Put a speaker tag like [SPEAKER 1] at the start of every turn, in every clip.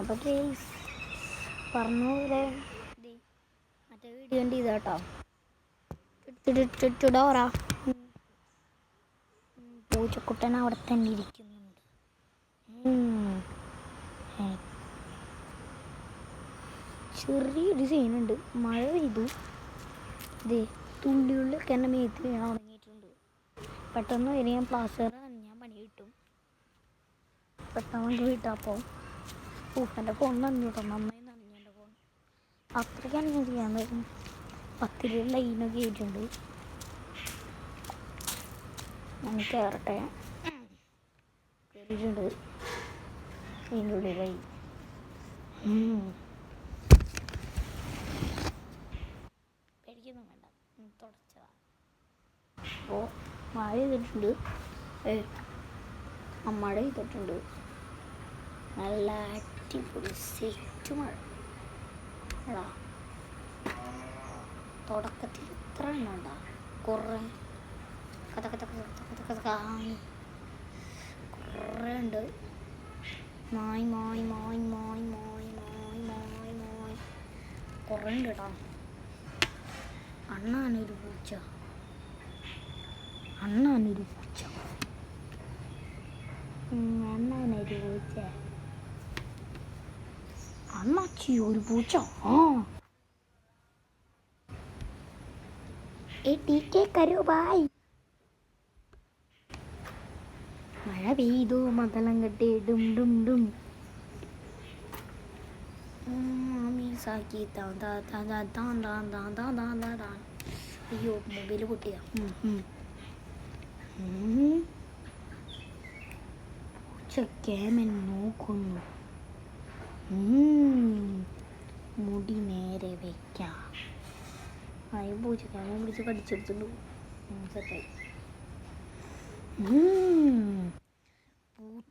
[SPEAKER 1] അപ്പോൾ ഗൈസ് പറഞ്ഞ പോലെ മറ്റേ വീഡിയോ ഉണ്ട് ഇതാട്ടോ. ചുടാറ പൂച്ചക്കുട്ടൻ അവിടെ തന്നെ ഇരിക്കുന്നുണ്ട്. ചെറിയൊരു സീനുണ്ട്. മഴ പെയ്തു, ഇതേ തുള്ളിയുള്ളിലൊക്കെ എൻ്റെ മേത്ത് വീണ തുടങ്ങിയിട്ടുണ്ട്. പെട്ടെന്ന് വരെ ഞാൻ പ്ലാസ്റ്റർ ഞാൻ പണി കിട്ടും. പെട്ടെന്ന് വീട്ടപ്പോൾ എൻ്റെ ഫോൺ നന്ദി കേട്ടോ, നന്നായി നന്ദി. എൻ്റെ ഫോൺ അത്രയ്ക്കാണ് ഞാൻ ചെയ്യാൻ പറ്റും. 10 രൂപ ലൈനൊക്കെ ആയിട്ടുണ്ട്. ഞാൻ കയറട്ടെ. കയറിയിട്ടുണ്ട് അതിൻ്റെ ഉള്ളിലായി. പേടിക്കൊന്നും വേണ്ട, തുടച്ചതാണ്. അപ്പോൾ മഴ ചെയ്തിട്ടുണ്ട്, അമ്മഴ ചെയ്തിട്ടുണ്ട്. നല്ല അടിപൊളി സെറ്റ് മഴ. തുടക്കത്തിൽ ഇത്ര എണ്ണം ഉണ്ടാ, കുറേ കുറേ ഉണ്ട്. മായ് മായ് മായ് മായ് മായ് മായ് മായ് മായ് കുറേ ഉണ്ട് കേട്ടോ. അണ്ണാനൊരു പൂച്ച, അണ്ണാനൊരു പൂച്ച, അണ്ണാനൊരു പൂച്ച, അണ്ണാച്ചി ഒരു പൂച്ച. കരോ ബായ്. മഴ പെയ്തു മതളം കെട്ടി ഡും ഡും ഡും. അയ്യോ മൊബൈൽ പൊട്ടിയ. പൂച്ചക്കേമൻ നോക്കുന്നു. മുടി നേരെ വയ്ക്കാം. അയ്യോ പൂച്ചക്കേമൻ പിടിച്ച് കടിച്ചെടുത്തുള്ളൂ. സെറ്റായി.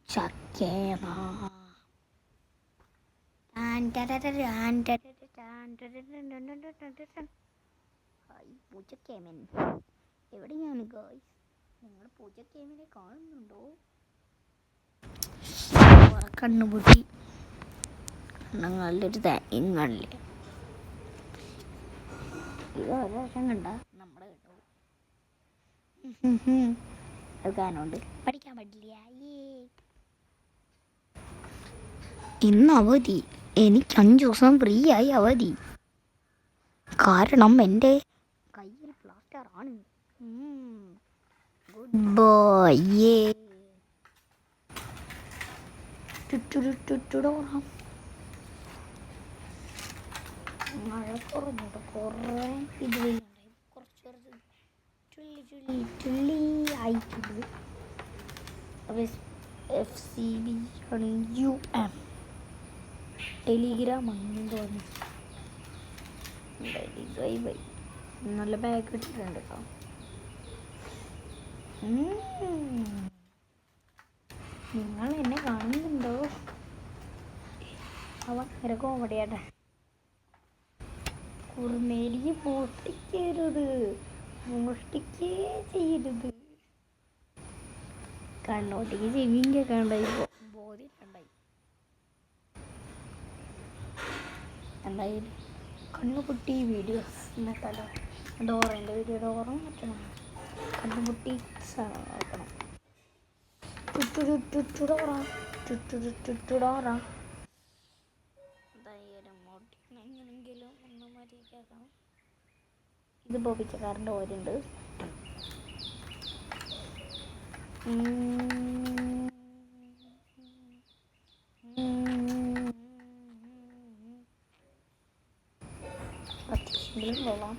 [SPEAKER 1] പൂച്ചക്കേമ പൂച്ചക്കേമൻ എവിടെയാണ് ഗായ്സ്? നിങ്ങൾ പൂച്ചക്കേമനെ കാണുന്നുണ്ടോ? കണ്ണുപൂട്ടി കണ്ണുങ്ങളിലൊരു തേങ്ങല്ലേ. ഇത് ഒരു വർഷം കണ്ട നമ്മുടെ കേട്ടോ. അത് കാരണമുണ്ട് പഠിക്കാൻ പറ്റില്ല. ഇന്ന് അവധി, എനിക്ക് 5 ദിവസം ഫ്രീ ആയി അവധി. കാരണം എൻ്റെ കയ്യിൽ പ്ലാസ്റ്റർ ആണ്. Good boy. മഴ കുറഞ്ഞിട്ട് കുറേ ഇത് വരുന്നുണ്ടായി. കുറച്ച് ചുള്ളി ആയിട്ടുണ്ട്. FCB ആണ്, UM ടെലിഗ്രാം ആണ് തോന്നി. നല്ല ബാഗ് ഇട്ടിട്ടുണ്ട് കേട്ടോ. നിങ്ങൾ എന്നെ കാണുന്നുണ്ടോ? അവ ഭയങ്കര കോമഡിയാട്ടെ. കുറുമേലിക്ക് പൊട്ടിക്കരുത്, മോഷ്ടിക്കേ ചെയ്യരുത്. കണ്ണോട്ടിക്ക് ചെവിയൊക്കെ ഉണ്ടായി, ബോധ്യമുണ്ടായി. എന്തായാലും കണ്ണുപൊട്ടി വീഡിയോസ് എന്നിട്ടല്ലോ ഡോറേൻ്റെ വീഡിയോ ഡോറും പറ്റണം. കണ്ണുപൊട്ടി നോക്കണം. ചുറ്റുചുറ്റുടോറ ചുറ്റുചുറ്റുടോറ. എന്തായാലും എങ്ങനെങ്കിലും ഒന്ന് മരിക്കാക്കാം. ഇത് ബോബിച്ചക്കാരൻ്റെ ഓരുണ്ട്. കൊള്ളാം.